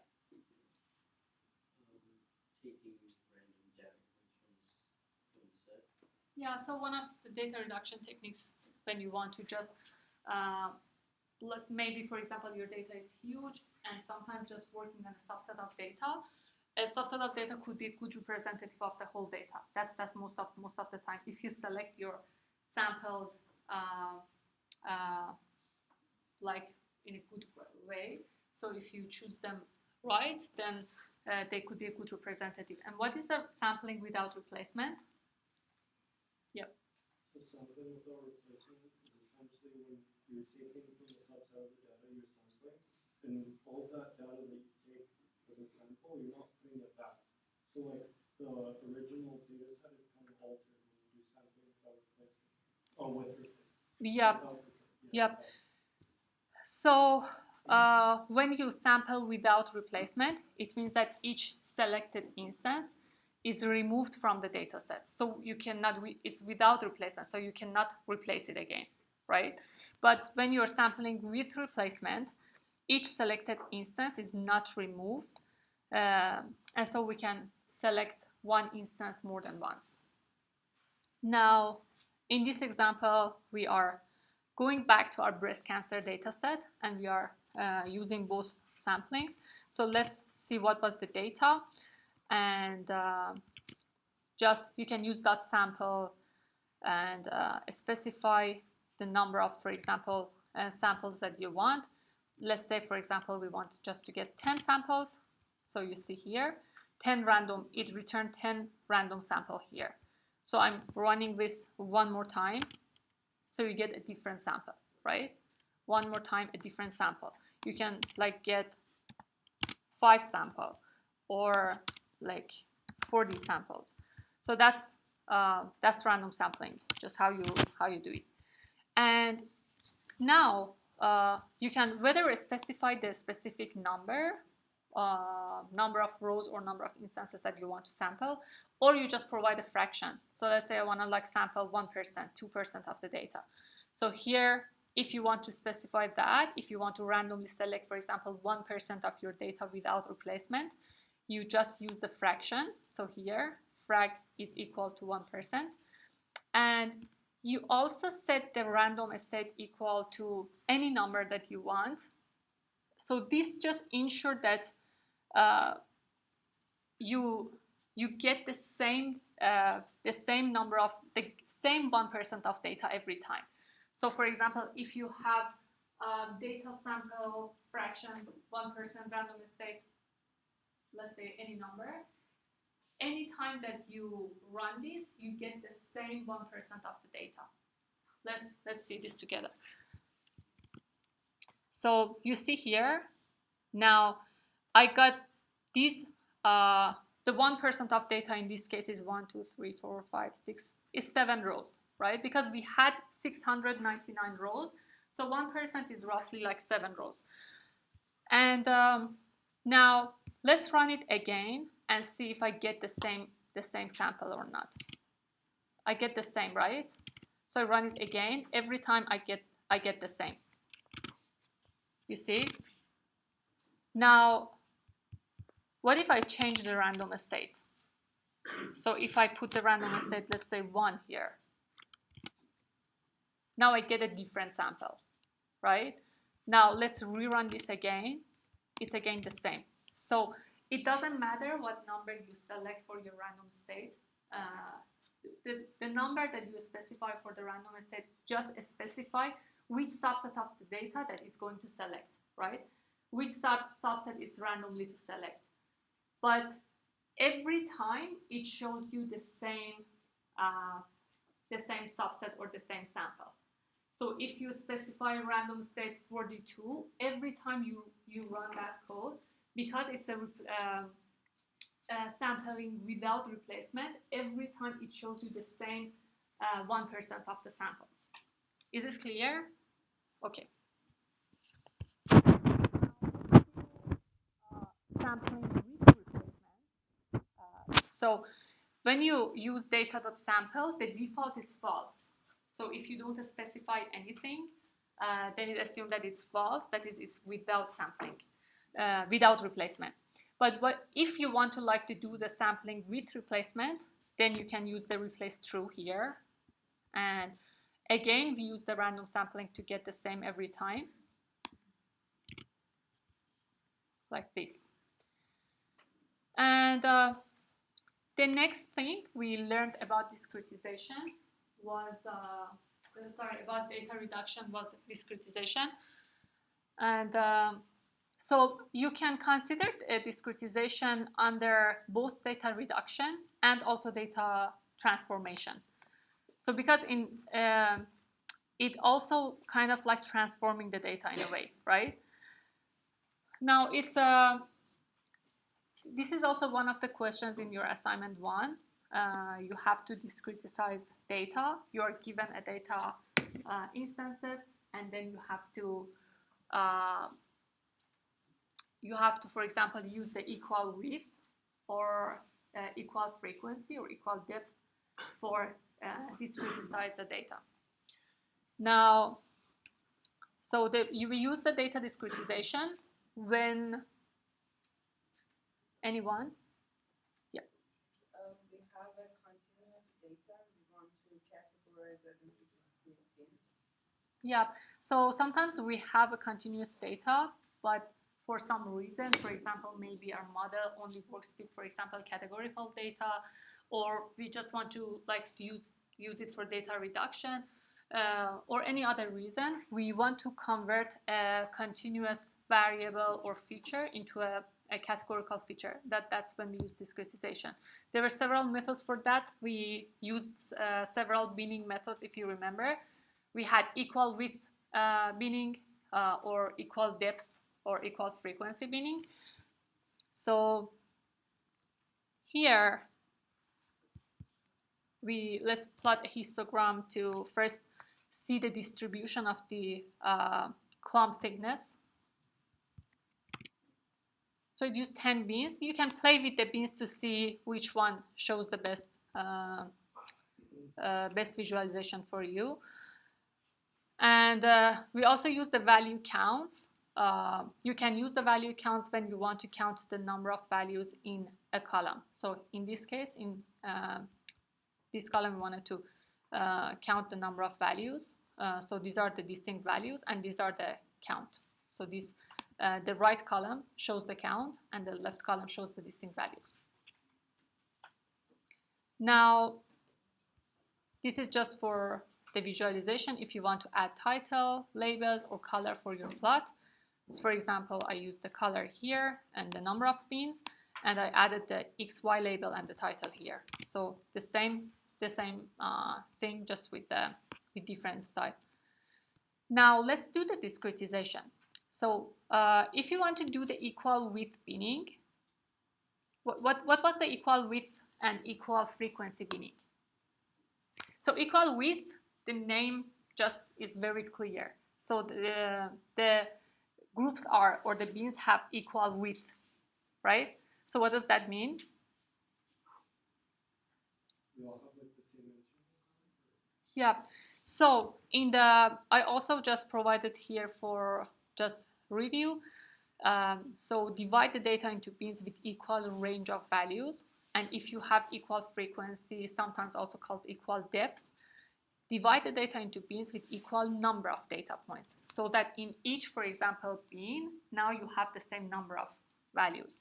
Taking random data points from the set. Yeah, so one of the data reduction techniques when you want to just, maybe for example your data is huge and sometimes just working on a subset of data. A subset of data could be a good representative of the whole data. That's most of the time. If you select your samples like in a good way, so if you choose them right, then they could be a good representative. And what is a sampling without replacement? Yep. So sampling without replacement is essentially when you're taking from the subset of the data you're sampling, and all that data that you take as a sample, you're not putting it back. So like the original data set is kind of altered when you do sampling without replacement. Oh, with replacement. Yep. Yep. So when you sample without replacement, it means that each selected instance is removed from the data set. So you cannot, it's without replacement, so you cannot replace it again, right? But when you're sampling with replacement, each selected instance is not removed. And so we can select one instance more than once. Now, in this example, we are going back to our breast cancer data set, and we are using both samplings. So let's see what was the data. And just you can use .sample and specify the number of, for example, samples that you want. Let's say, for example, we want just to get 10 samples. So you see here, 10 random, it returned 10 random sample here. So I'm running this one more time. So you get a different sample, right? One more time, a different sample. You can like get 5 sample or like 40 samples. So that's random sampling, just how you do it. And now you can whether specify the specific number of rows or number of instances that you want to sample, or you just provide a fraction. So let's say I want to like sample 1%, 2% of the data. So here, if you want to specify that, if you want to randomly select, for example, 1% of your data without replacement, you just use the fraction. So here, frag is equal to 1%. And you also set the random state equal to any number that you want. So this just ensures that you get the same number of the same 1% of data every time. So for example, if you have data sample fraction 1% random state, let's say any number, anytime that you run this, you get the same 1% of the data. Let's see this together. So you see here, now I got these, the 1% of data in this case is 1, 2, 3, 4, 5, 6, it's 7 rows, right? Because we had 699 rows, so 1% is roughly like 7 rows. And now let's run it again and see if I get the same sample or not. I get the same, right? So I run it again. Every time I get the same. You see? Now, what if I change the random state? So if I put the random state, let's say 1 here, now I get a different sample, right? Now let's rerun this again. It's again the same. So it doesn't matter what number you select for your random state. The number that you specify for the random state, just specify which subset of the data that it's going to select, right? Which subset is randomly to select. But every time it shows you the same subset or the same sample. So if you specify random state 42, every time you run that code, because it's a sampling without replacement, every time it shows you the same 1% of the samples. Is this clear? Okay. Sampling with replacement. So when you use data.sample, the default is false. So if you don't specify anything, then it assumes that it's false. That is, it's without sampling, without replacement. But if you want to do the sampling with replacement, then you can use the replace true here. And again, we use the random sampling to get the same every time, like this. And the next thing we learned about discretization was, about data reduction was discretization. And so you can consider discretization under both data reduction and also data transformation. So because it also kind of like transforming the data in a way, right? Now this is also one of the questions in your assignment 1. You have to discretize data. You are given a data instances, and then you have to, for example, use the equal width or equal frequency or equal depth for discretize the data. Now, so you use the data discretization when anyone? Yeah. We have a continuous data. We want to categorize that into discrete bins. Yeah. So sometimes we have a continuous data, but for some reason, for example, maybe our model only works with, for example, categorical data, or we just want to use it for data reduction, or any other reason, we want to convert a continuous variable or feature into a categorical feature. That's when we use discretization. There were several methods for that. We used several binning methods, if you remember. We had equal width binning, or equal depth or equal frequency binning. So here let's plot a histogram to first see the distribution of the clump thickness. So it used 10 bins. You can play with the bins to see which one shows the best best visualization for you. And we also use the value counts. You can use the value counts when you want to count the number of values in a column. So in this case, in this column, we wanted to count the number of values. So these are the distinct values, and these are the count. So this the right column shows the count, and the left column shows the distinct values. Now, this is just for the visualization. If you want to add title, labels, or color for your plot, for example, I used the color here and the number of bins, and I added the XY label and the title here. So the same thing, just with different style. Now let's do the discretization. So if you want to do the equal width binning, what was the equal width and equal frequency binning? So equal width, the name just is very clear. So the groups are, or the bins have equal width, right? So what does that mean? We all have like the same interval. Yeah. So I also just provided here for just review. So divide the data into bins with equal range of values, and if you have equal frequency, sometimes also called equal depth, divide the data into bins with equal number of data points, so that in each, for example, bin, now you have the same number of values.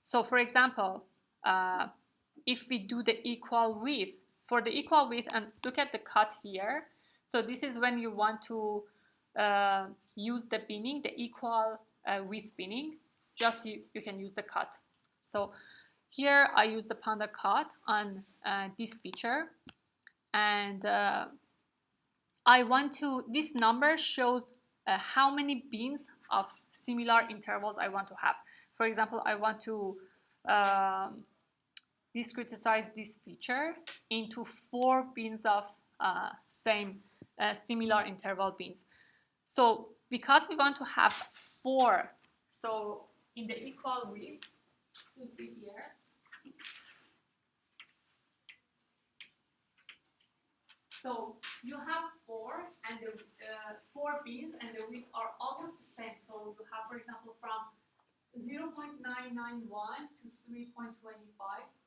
So for example, if we do the equal width, for the equal width, and look at the cut here, so this is when you want to use the binning, the equal width binning, just you can use the cut. So here I use the Panda cut on this feature, and I want to, this number shows how many bins of similar intervals I want to have. For example, I want to discretize this feature into 4 bins of similar interval bins. So because we want to have 4, so in the equal width, you see here, so you have 4 and the 4 bins and the width are almost the same. So you have, for example, from 0.991 to 3.25,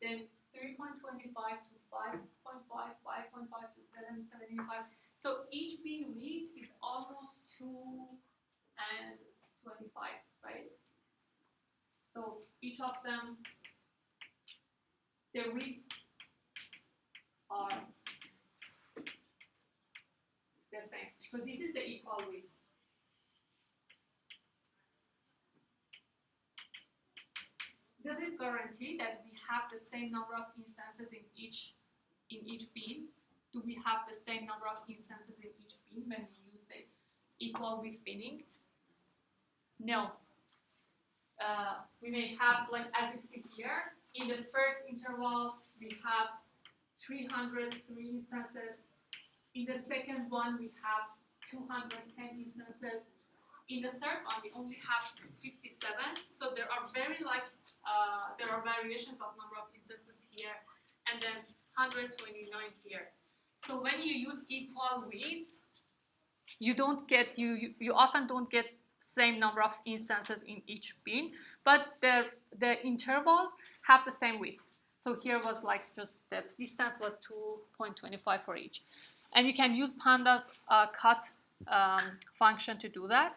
then 3.25 to 5.5, 5.5 to 7.75. So each bin width is almost 2 and 25, right? So each of them, the width are the same. So this is the equal width. Does it guarantee that we have the same number of instances in each bin? Do we have the same number of instances in each bin when we use the equal width binning? No. We may have, like as you see here, in the first interval we have 303 instances. In the second one we have 210 instances. In the third one we only have 57. So there are there are variations of number of instances here, and then 129 here. So when you use equal width, you don't get you often don't get same number of instances in each bin, but the intervals have the same width. So here was like just the distance was 2.25 for each, and you can use Panda's cut function to do that.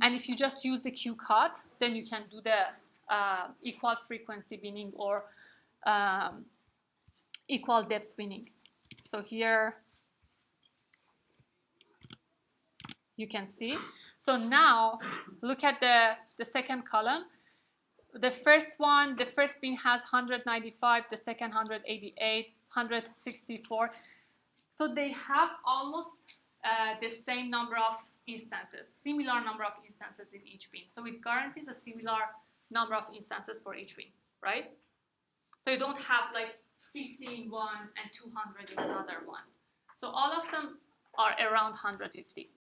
And if you just use the QCut, then you can do the equal frequency binning or equal depth binning. So here you can see. So now look at the second column. The first one, the first bin has 195, the second 188, 164. So they have almost the same number of instances, similar number of instances in each bin. So it guarantees a similar number of instances for each bin, right? So you don't have like 50 in one and 200 in another one. So all of them are around 150.